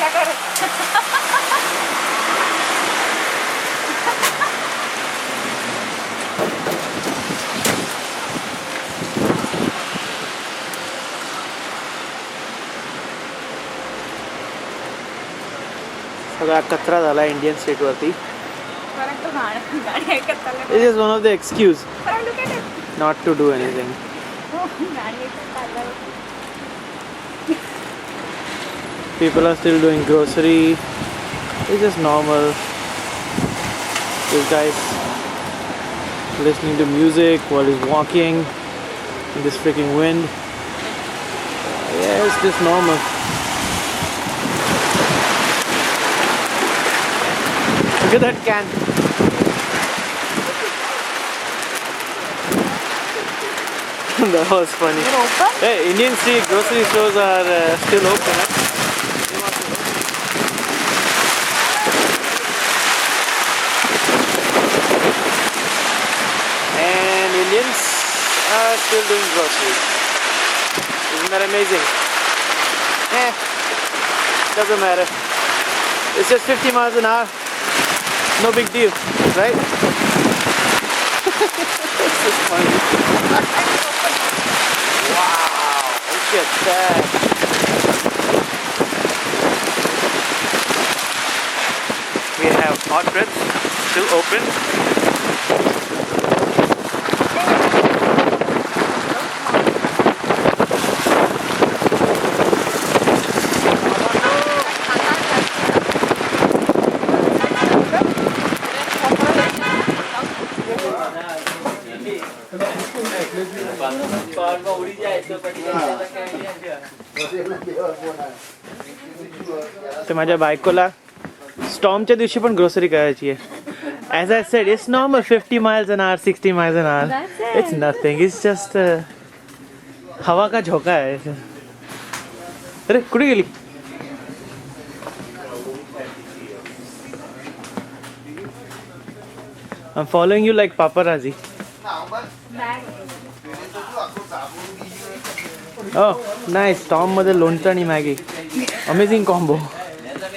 क्या करें? सगळा कचरा झाला इंडियन स्टेट वरती. परंतु गाडी ऐकत चाललं. It is one of the excuse परंतु look at it. not to do anything. हो, गाडी ऐकत चाललं. People are still doing grocery. It's just normal. This guy's listening to music while he's walking in this freaking wind. Yeah, it's just normal. Look at that can. That was funny. You're open? Hey, Indian street grocery stores are still open. Huh? And Indians are still doing groceries. Isn't that amazing? Doesn't matter. It's just 50 miles an hour. No big deal, right? It's just funny. Wow, look at that. We have hot breads still open. तर माझ्या बायकोला स्टॉर्मच्या दिवशी पण grocery करायची आहे. As I said, it's normal 50 miles an hour, 60 miles an hour. That's it. It's nothing. It's just हवा का झोका है. अरे कुठे गेली? I'm following you like paparazzi. Oh, nice. Storm मध्ये लोणचं आणि Maggi. Amazing combo.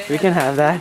We can have that.